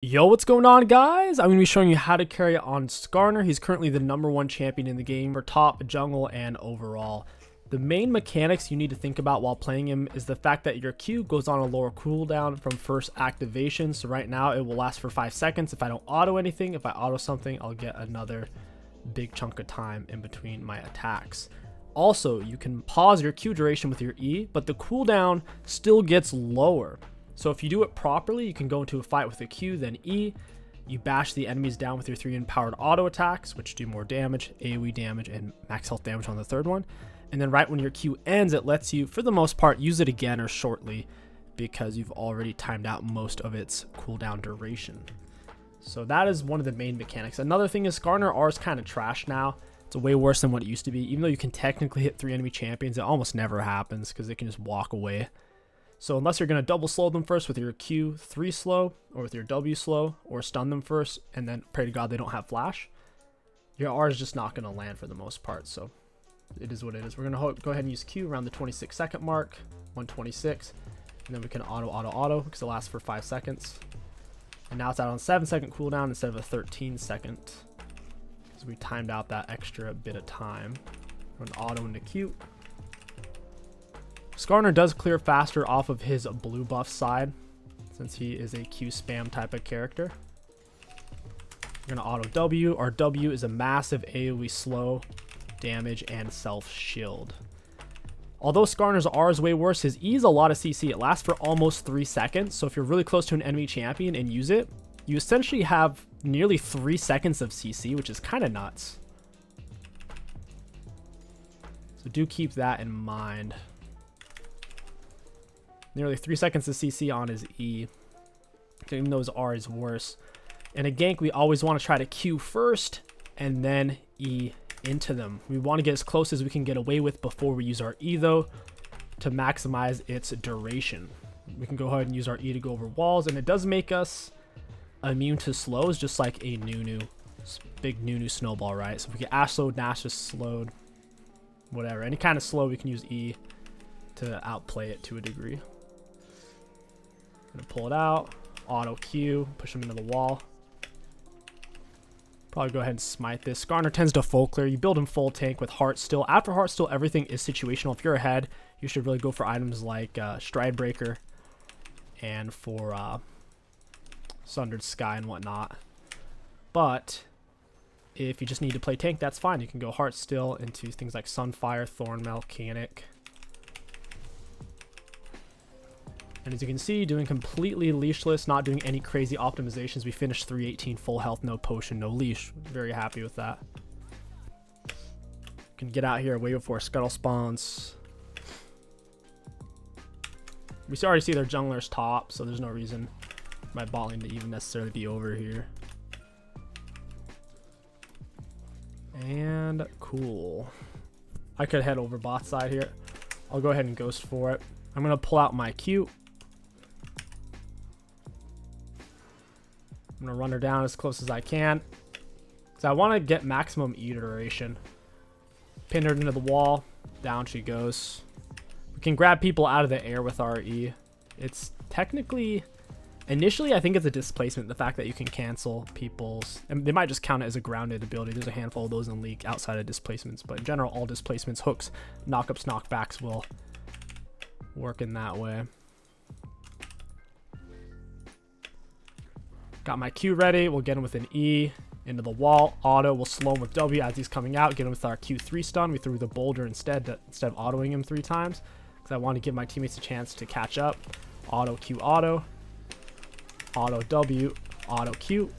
Yo, what's going on, guys? I'm going to be showing you how to carry on Skarner. He's currently the #1 champion in the game for top, jungle, and overall. The main mechanics you need to think about while playing him is the fact that your Q goes on a lower cooldown from first activation. So right now it will last for 5 seconds. If I don't auto anything, if I auto something, I'll get another big chunk of time in between my attacks. Also, you can pause your Q duration with your E, but the cooldown still gets lower. So if you do it properly, you can go into a fight with a Q, then E. You bash the enemies down with your 3 empowered auto attacks, which do more damage, AoE damage, and max health damage on the third one. And then right when your Q ends, it lets you, for the most part, use it again or shortly because you've already timed out most of its cooldown duration. So that is one of the main mechanics. Another thing is Skarner R is kind of trash now. It's way worse than what it used to be. Even though you can technically hit 3 enemy champions, it almost never happens because they can just walk away. So unless you're going to double slow them first with your Q3 slow or with your W slow, or stun them first and then pray to God they don't have flash, your R is just not going to land for the most part. So it is what it is. We're going to go ahead and use Q around the 26-second mark, 126, and then we can auto because it lasts for 5 seconds. And now it's out on 7-second cooldown instead of a 13-second. So we timed out that extra bit of time. We're going to auto into Q. Skarner does clear faster off of his blue buff side since he is a Q spam type of character. We're going to auto W. Our W is a massive AoE slow, damage, and self shield. Although Skarner's R is way worse, his E is a lot of CC. It lasts for almost 3 seconds. So if you're really close to an enemy champion and use it, you essentially have nearly 3 seconds of CC, which is kind of nuts. So do keep that in mind. Nearly 3 seconds of CC on his E, even though his R is worse. In a gank, we always want to try to Q first and then E into them. We want to get as close as we can get away with before we use our E, though, to maximize its duration. We can go ahead and use our E to go over walls, and it does make us immune to slows, just like a big Nunu snowball, right? So if we get Ash slowed, Nash is slowed, whatever. Any kind of slow, we can use E to outplay it to a degree. Gonna pull it out, auto Q, push him into the wall. Probably go ahead and smite this. Skarner tends to full clear. You build him full tank with Heart Still. After Heart Still, everything is situational. If you're ahead, you should really go for items like Stride Breaker and for Sundered Sky and whatnot. But if you just need to play tank, that's fine. You can go Heart Still into things like Sunfire, Thorn Volcanic. And as you can see, doing completely leashless, not doing any crazy optimizations. We finished 318 full health, no potion, no leash. Very happy with that. Can get out here way before Scuttle spawns. We already see their jungler's top, so there's no reason for my bot lane to even necessarily be over here. And cool. I could head over bot side here. I'll go ahead and ghost for it. I'm going to pull out my Q. I'm going to run her down as close as I can, because I want to get maximum E duration. Pin her into the wall. Down she goes. We can grab people out of the air with our E. It's technically, initially, I think it's a displacement. The fact that you can cancel people's, and they might just count it as a grounded ability. There's a handful of those in League outside of displacements, but in general, all displacements, hooks, knockups, knockbacks will work in that way. Got my Q ready. We'll get him with an E into the wall. Auto. We'll slow him with W as he's coming out. Get him with our Q3 stun. We threw the boulder instead of autoing him 3 times because I want to give my teammates a chance to catch up. Auto Q auto. Auto W. Auto Q.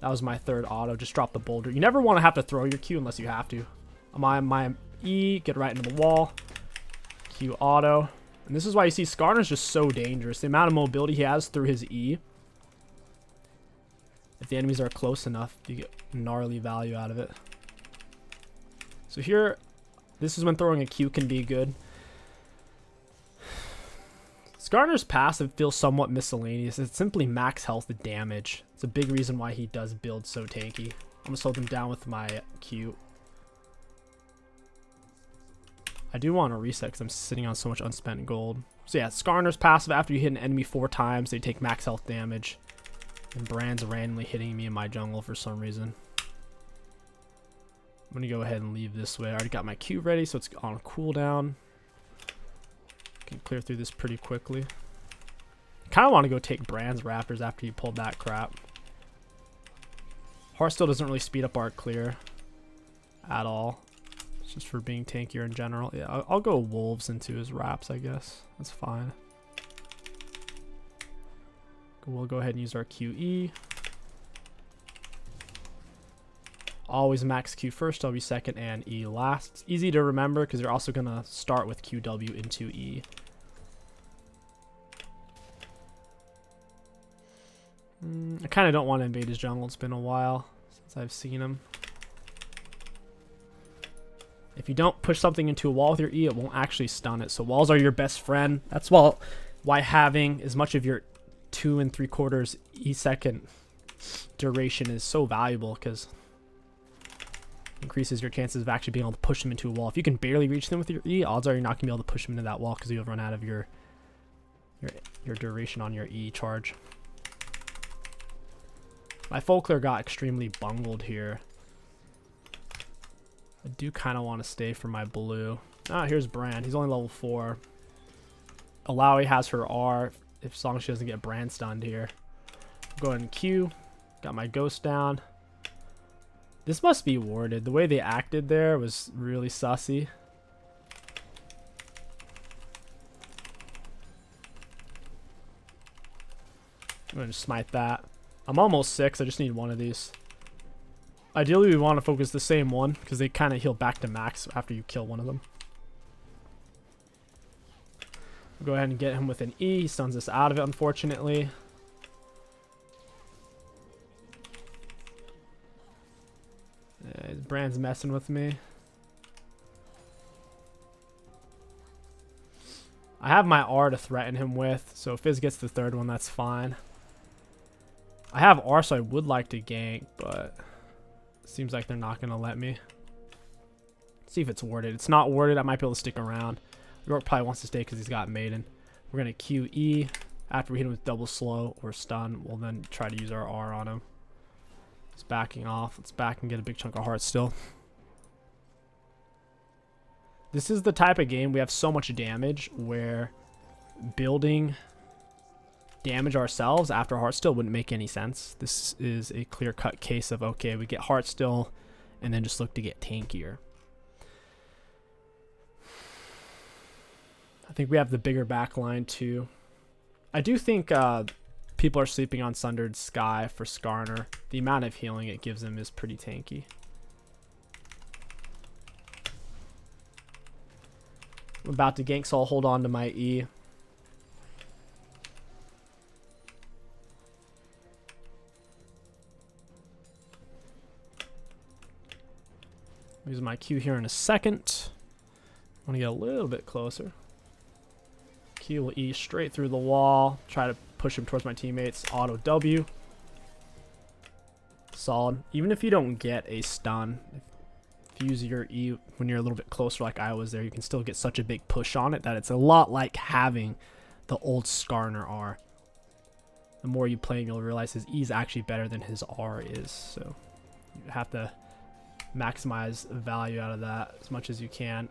That was my third auto. Just drop the boulder. You never want to have to throw your Q unless you have to. My E. Get right into the wall. Q auto. And this is why you see Skarner's just so dangerous. The amount of mobility he has through his E. If the enemies are close enough, you get gnarly value out of it. So here, this is when throwing a Q can be good. Skarner's passive feels somewhat miscellaneous. It's simply max health damage. It's a big reason why he does build so tanky. I'm going to slow them down with my Q. I do want to reset because I'm sitting on so much unspent gold. So yeah, Skarner's passive, after you hit an enemy 4 times, they take max health damage. And Brand's randomly hitting me in my jungle for some reason. I'm going to go ahead and leave this way. I already got my Q ready, so it's on cooldown. Can clear through this pretty quickly. Kind of want to go take Brand's Raptors after he pulled that crap. Heartsteel doesn't really speed up our clear at all. It's just for being tankier in general. Yeah, I'll go Wolves into his Raps, I guess. That's fine. We'll go ahead and use our QE. Always max Q first, W second, and E last. It's easy to remember because you're also going to start with QW into E. I kind of don't want to invade his jungle. It's been a while since I've seen him. If you don't push something into a wall with your E, it won't actually stun it. So walls are your best friend. That's why having as much of your 2 3/4 E second duration is so valuable, because increases your chances of actually being able to push them into a wall. If you can barely reach them with your E, odds are you're not going to be able to push them into that wall because you'll run out of your duration on your E charge. My full clear got extremely bungled here. I do kind of want to stay for my blue. Ah, here's Brand. He's only level 4. Alawi has her R, as long as she doesn't get Brand stunned here. Go ahead and Q. Got my ghost down. This must be warded. The way they acted there was really sussy. I'm going to smite that. I'm almost 6. I just need one of these. Ideally, we want to focus the same one because they kind of heal back to max after you kill one of them. We'll go ahead and get him with an E. He stuns us out of it, unfortunately. Brand's messing with me. I have my R to threaten him with, so if Fizz gets the third one, that's fine. I have R, so I would like to gank, but it seems like they're not going to let me. Let's see if it's warded. It's not warded. I might be able to stick around. York probably wants to stay because he's got Maiden. We're going to QE. After we hit him with double slow or stun, we'll then try to use our R on him. He's backing off. Let's back and get a big chunk of hearts still. This is the type of game we have so much damage where building damage ourselves after Heartsteel wouldn't make any sense. This is a clear-cut case of, okay, we get Heartsteel and then just look to get tankier. I think we have the bigger back line too. I do think people are sleeping on Sundered Sky for Skarner. The amount of healing it gives him is pretty tanky. I'm about to gank, so I'll hold on to my E. Use my Q here in a second. I want to get a little bit closer. Q will E straight through the wall. Try to push him towards my teammates. Auto W. Solid. Even if you don't get a stun, if you use your E when you're a little bit closer like I was there, you can still get such a big push on it that it's a lot like having the old Skarner R. The more you play him, you'll realize his E is actually better than his R is. So you have to maximize value out of that as much as you can.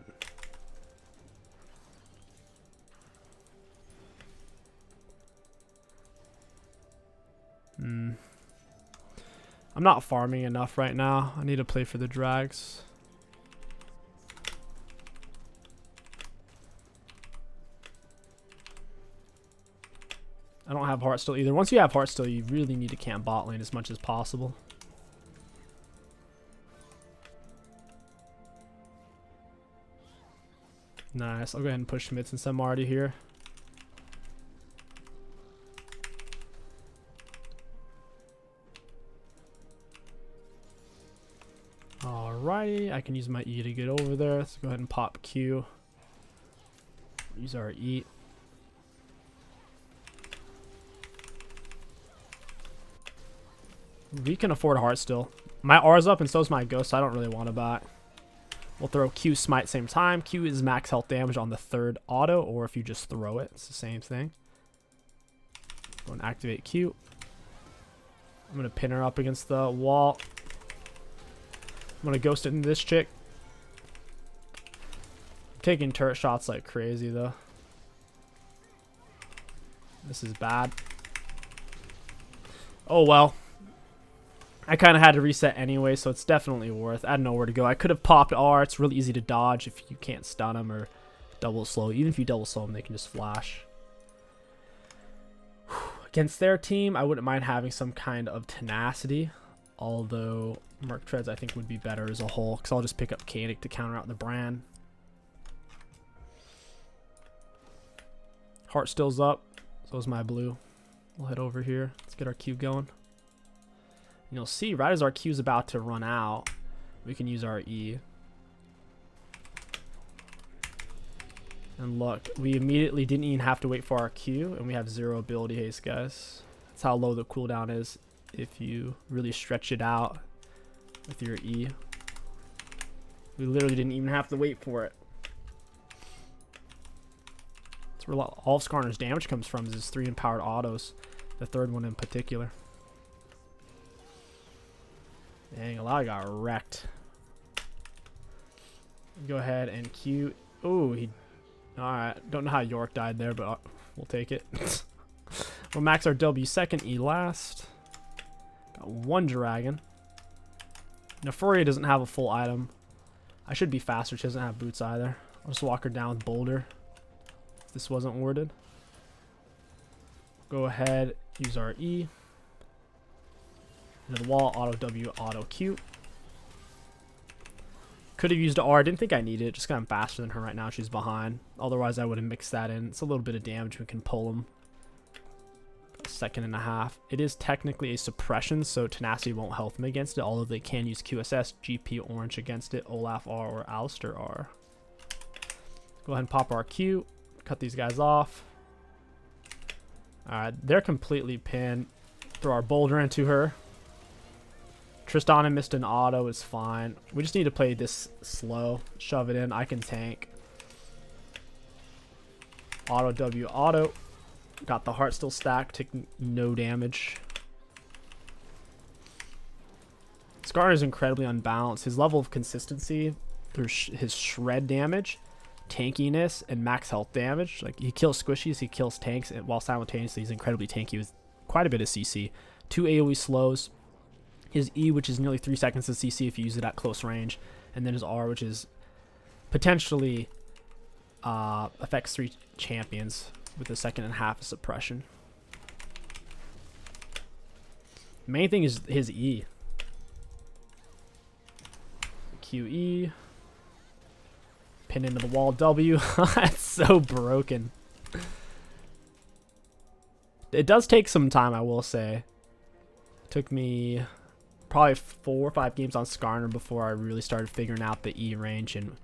I'm not farming enough right now. I need to play for the drags. I don't have Heartsteel either. Once you have Heartsteel, you really need to camp bot lane as much as possible. Nice. I'll go ahead and push mid since I'm already here. Alrighty, I can use my E to get over there. Let's go ahead and pop Q. Use our E. We can afford Heartsteel. My R's up and so's my Ghost, so I don't really want to back. We'll throw Q Smite same time. Q is max health damage on the third auto, or if you just throw it, it's the same thing. Go and activate Q. I'm gonna pin her up against the wall. I'm gonna ghost into this chick. I'm taking turret shots like crazy though. This is bad. Oh well. I kind of had to reset anyway, so it's definitely worth. I had nowhere to go. I could have popped R. It's really easy to dodge if you can't stun them or double slow. Even if you double slow them, they can just flash. Against their team, I wouldn't mind having some kind of tenacity. Although Merc Treads I think would be better as a whole, because I'll just pick up Canic to counter out the Bran. Heart still's up. So is my blue. We'll head over here. Let's get our Q going. And you'll see right as our Q is about to run out, we can use our E. And look, we immediately didn't even have to wait for our Q, and we have 0 ability haste, guys. That's how low the cooldown is if you really stretch it out with your E. We literally didn't even have to wait for it. That's where all of Skarner's damage comes from, is his 3 empowered autos. The third one in particular. Dang, a lot got wrecked. Go ahead and Q. Oh, he... Alright, don't know how York died there, but we'll take it. We'll max our W second, E last. Got 1 dragon. Now, Furia doesn't have a full item. I should be faster. She doesn't have boots either. I'll just walk her down with Boulder. If this wasn't worded. Go ahead, use our E. Into the wall, auto W, auto Q. Could have used R. Didn't think I needed it. Just got faster than her right now. She's behind. Otherwise, I would have mixed that in. It's a little bit of damage. We can pull them. A second and a half. It is technically a suppression, so Tenacity won't help them against it, although they can use QSS, GP Orange against it, Olaf R, or Alistair R. Go ahead and pop our Q. Cut these guys off. Alright, they're completely pinned. Throw our Boulder into her. Tristana missed an auto, it's fine. We just need to play this slow. Shove it in. I can tank. Auto W auto. Got the heart still stacked, taking no damage. Skarner is incredibly unbalanced. His level of consistency through his shred damage, tankiness, and max health damage. Like, he kills squishies, he kills tanks, and while simultaneously he's incredibly tanky with quite a bit of CC. 2 AoE slows. His E, which is nearly 3 seconds of CC if you use it at close range. And then his R, which is potentially affects 3 champions with a second and a half of suppression. The main thing is his E. QE. Pin into the wall W. That's so broken. It does take some time, I will say. It took me probably 4 or 5 games on Skarner before I really started figuring out the E range and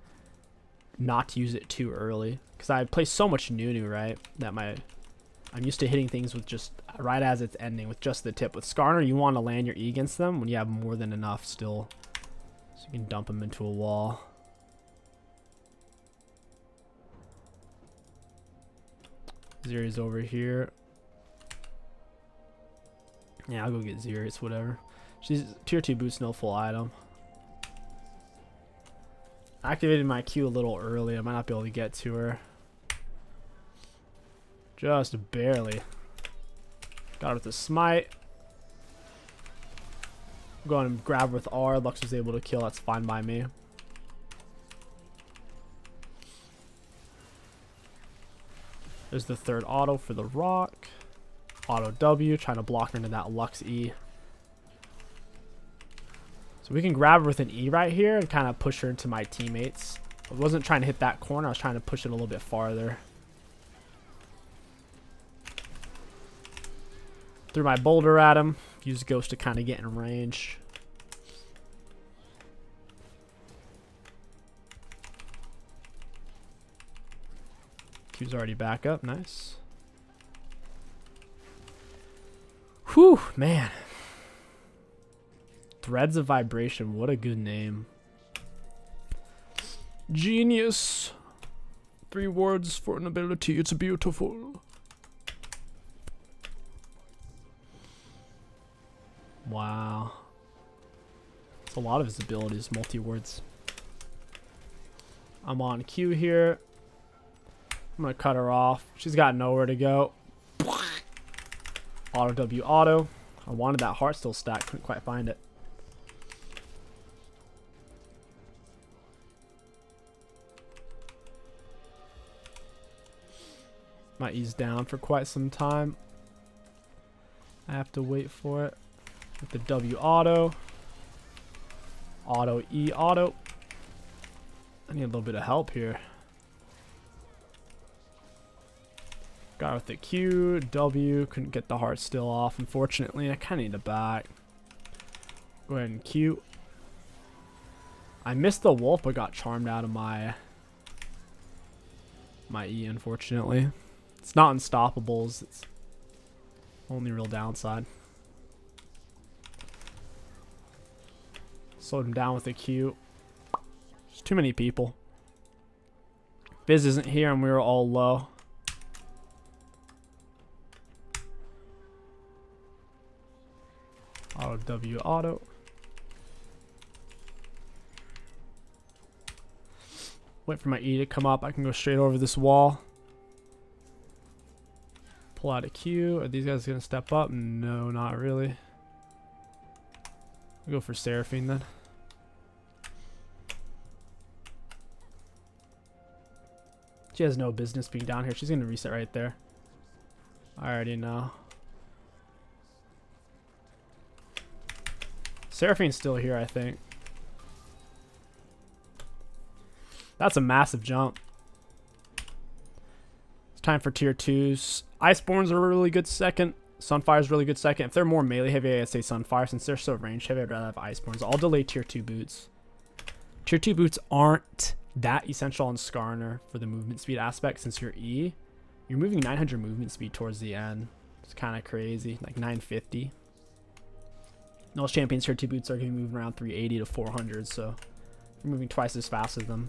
not to use it too early. Because I play so much Nunu, right? That I'm used to hitting things with just right as it's ending with just the tip. With Skarner, you want to land your E against them when you have more than enough still. So you can dump them into a wall. Zeri's over here. Yeah, I'll go get Zeri. It's whatever. She's tier 2 boots, no full item. Activated my Q a little early. I might not be able to get to her. Just barely. Got her with the smite. Go on and grab her with R. Lux was able to kill. That's fine by me. There's the third auto for the rock. Auto W, trying to block her into that Lux E. So we can grab her with an E right here and kind of push her into my teammates. I wasn't trying to hit that corner. I was trying to push it a little bit farther. Threw my Boulder at him. Used Ghost to kind of get in range. Q's already back up. Nice. Whew, man. Threads of Vibration. What a good name. Genius. 3 words for an ability. It's beautiful. Wow. It's a lot of his abilities, multi-words. I'm on Q here. I'm going to cut her off. She's got nowhere to go. Auto W auto. I wanted that heart still stack. Couldn't quite find it. My E's down for quite some time. I have to wait for it. With the W auto. Auto E auto. I need a little bit of help here. Got with the Q, W, couldn't get the heart still off, unfortunately. I kind of need a back. Go ahead and Q. I missed the wolf, but got charmed out of my E, unfortunately. It's not unstoppables. It's only real downside. Slowed him down with the Q. There's too many people. Fizz isn't here, and we were all low. Auto W auto. Wait for my E to come up. I can go straight over this wall. Pull out a Q. Are these guys going to step up? No, not really. I'll go for Seraphine then. She has no business being down here. She's going to reset right there. I already know. Seraphine's still here, I think. That's a massive jump. It's time for tier 2s. Iceborns are a really good second. Sunfire's really good second. If they're more melee heavy, I'd say Sunfire. Since they're so range heavy, I'd rather have Iceborns. I'll delay tier 2 boots. Tier 2 boots aren't that essential on Skarner for the movement speed aspect, since you're E. You're moving 900 movement speed towards the end. It's kind of crazy, like 950. Most champions tier 2 boots are going to be moving around 380 to 400, so you're moving twice as fast as them.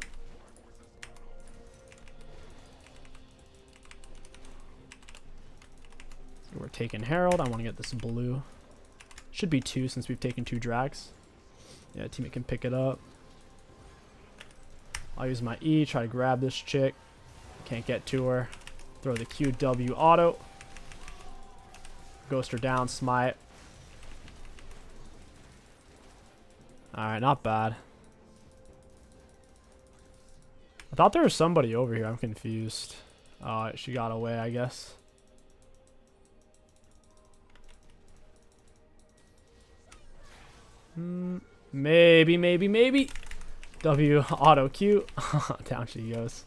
So we're taking Herald. I want to get this blue. Should be 2 since we've taken 2 drags. Yeah, teammate can pick it up. I'll use my E, try to grab this chick. Can't get to her. Throw the QW auto. Ghost her down, smite. Alright, not bad. I thought there was somebody over here. I'm confused. She got away, I guess. Maybe. W auto Q. Down she goes.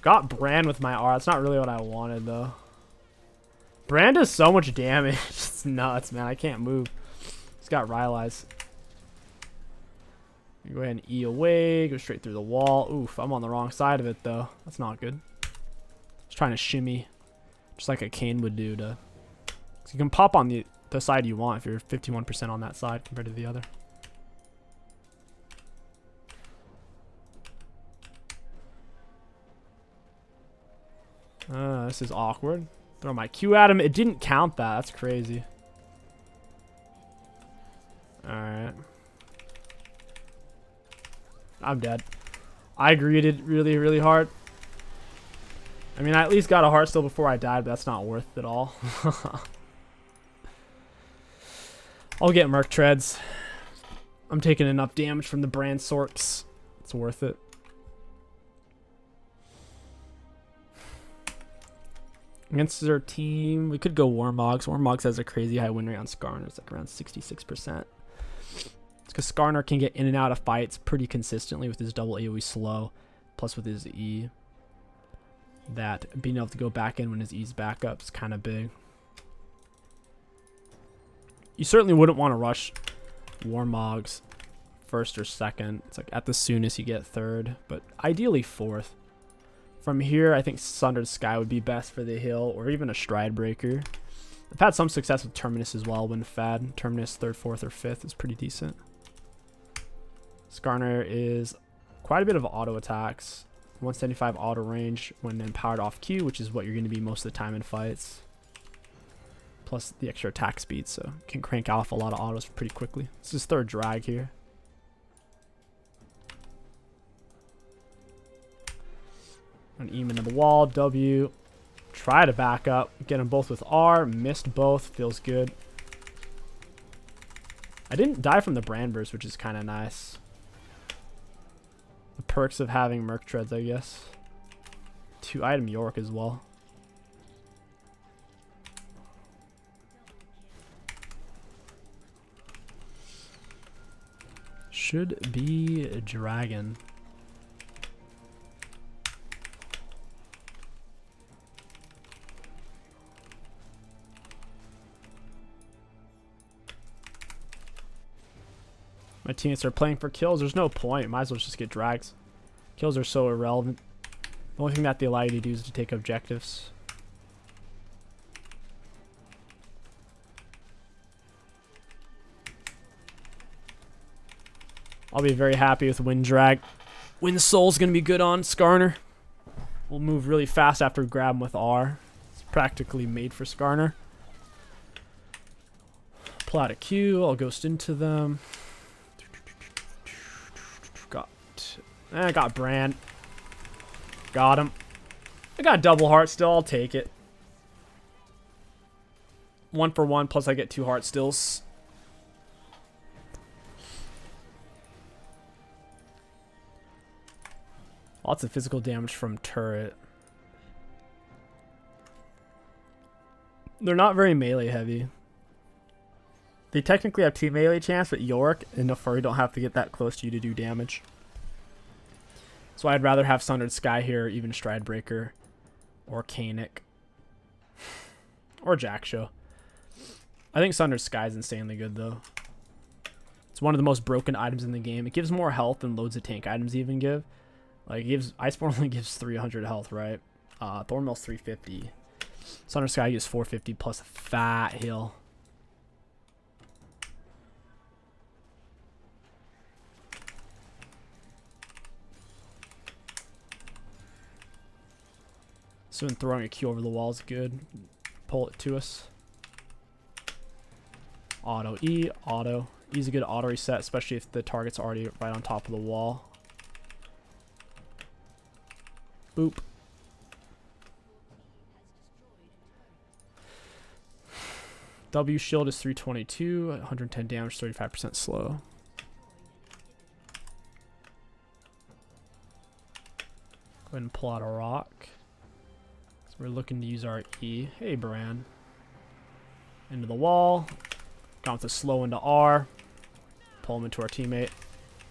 Got Brand with my R. That's not really what I wanted, though. Brand does so much damage. It's nuts, man. I can't move. He's got Rylai's. Go ahead and E away. Go straight through the wall. Oof, I'm on the wrong side of it, though. That's not good. Just trying to shimmy. Just like a Kane would do to... So you can pop on the side you want if you're 51% on that side compared to the other. This is awkward. Throw my Q at him. It didn't count that. That's crazy. Alright. I'm dead. I greeted really, really hard. I mean, I at least got a heart still before I died, but that's not worth it all. I'll get Merc Treads. I'm taking enough damage from the Brand Sorks. It's worth it. Against their team, we could go Warmogs. Warmogs has a crazy high win rate on Skarner. It's like around 66%. It's because Skarner can get in and out of fights pretty consistently with his double AoE slow, plus with his E. That being able to go back in when his E's back up is kind of big. You certainly wouldn't want to rush Warmogs first or second. It's like at the soonest you get third, but ideally fourth. From here, I think Sundered Sky would be best for the hill, or even a Stride Breaker. I've had some success with Terminus as well when fad. Terminus 3rd, 4th, or 5th is pretty decent. Skarner is quite a bit of auto attacks. 175 auto range when empowered off Q, which is what you're going to be most of the time in fights. plus the extra attack speed, so can crank off a lot of autos pretty quickly. This is third drag here. An Eam into the wall, W. Try to back up. Get them both with R. Missed both. Feels good. I didn't die from the brand burst, which is kind of nice. The perks of having Merc Treads, I guess. 2-item York as well. Should be a dragon. My teammates are playing for kills. There's no point. Might as well just get drags. Kills are so irrelevant. The only thing that they allow you to do is to take objectives. I'll be very happy with Wind Drag. Wind Soul's going to be good on Skarner. We'll move really fast after we grab him with R. It's practically made for Skarner. Pull out a Q. I'll ghost into them. I got Brand. Got him. I got double heart still. I'll take it. 1 for 1, plus I get 2 heart stills. Lots of physical damage from turret. They're not very melee heavy. They technically have 2 melee chance, but York and Neferi don't have to get that close to you to do damage. So I'd rather have Sundered Sky here, or even Stridebreaker, or Kanik, or Jackshow. I think Sundered Sky is insanely good, though. It's one of the most broken items in the game. It gives more health than loads of tank items even give. Like, it gives Iceborne only gives 300 health, right? Thornmill's 350. Sundered Sky gives 450 plus a fat heal. So throwing a Q over the wall is good. Pull it to us. Auto E, auto. E's a good auto reset, especially if the target's already right on top of the wall. Boop. W shield is 322, 110 damage, 35% slow. Go ahead and pull out a rock. We're looking to use our E. Hey, Bran. Into the wall. Got with the slow into R. Pull him into our teammate.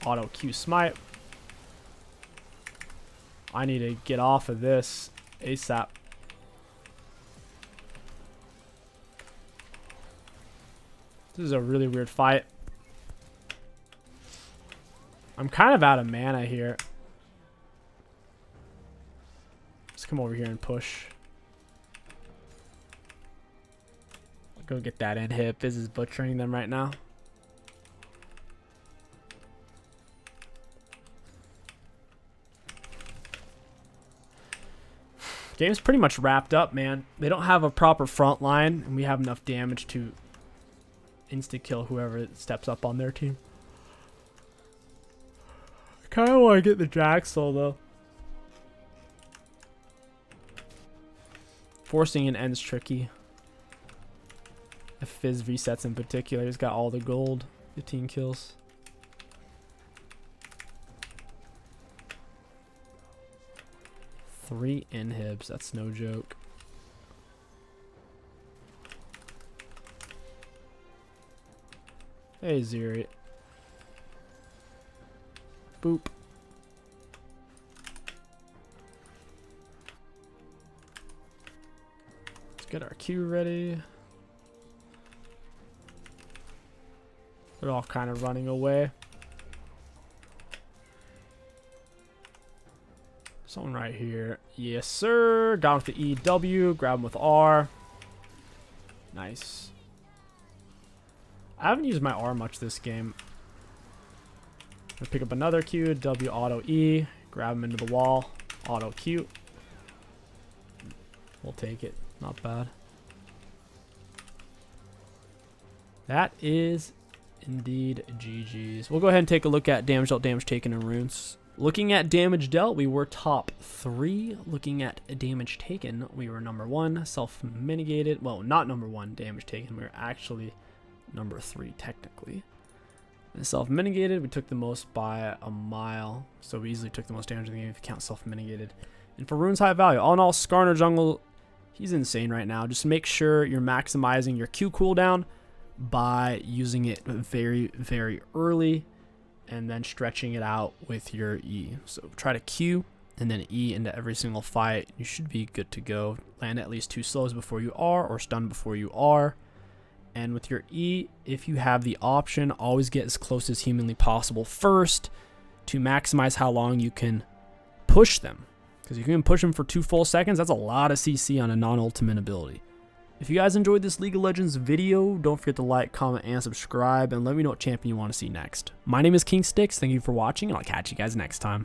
Auto Q smite. I need to get off of this ASAP. This is a really weird fight. I'm kind of out of mana here. Let's come over here and push. Go get that inhib. Biz is butchering them right now. Game's pretty much wrapped up, man. They don't have a proper front line, and we have enough damage to insta-kill whoever steps up on their team. I kind of want to get the Jack Soul, though. Forcing an end's tricky. If Fizz resets in particular, he's got all the gold. 15 kills. Three inhibs, that's no joke. Hey, Zeri. Boop. Let's get our Q ready. They're all kind of running away. Someone right here. Yes, sir. Down with the EW. Grab him with R. Nice. I haven't used my R much this game. I'll pick up another Q. W auto E. Grab him into the wall. Auto Q. We'll take it. Not bad. That is indeed GG's. We'll go ahead and take a look at damage dealt, damage taken, and runes. Looking at damage dealt, we were top 3. Looking at damage taken, we were number 1. Self-mitigated. Well, not number 1 damage taken. We were actually number 3 technically. And self-mitigated, we took the most by a mile. So we easily took the most damage in the game if you count self-mitigated. And for runes high value, all in all, Skarner jungle, he's insane right now. Just make sure you're maximizing your Q cooldown by using it very, very early and then stretching it out with your E. So try to Q and then E into every single fight. You should be good to go. Land at least 2 slows before you are, or stun before you are. And with your E, if you have the option, always get as close as humanly possible first to maximize how long you can push them. Because you can push them for 2 full seconds, that's a lot of CC on a non-ultimate ability. If you guys enjoyed this League of Legends video, don't forget to like, comment, and subscribe, and let me know what champion you want to see next. My name is King Sticks, thank you for watching, and I'll catch you guys next time.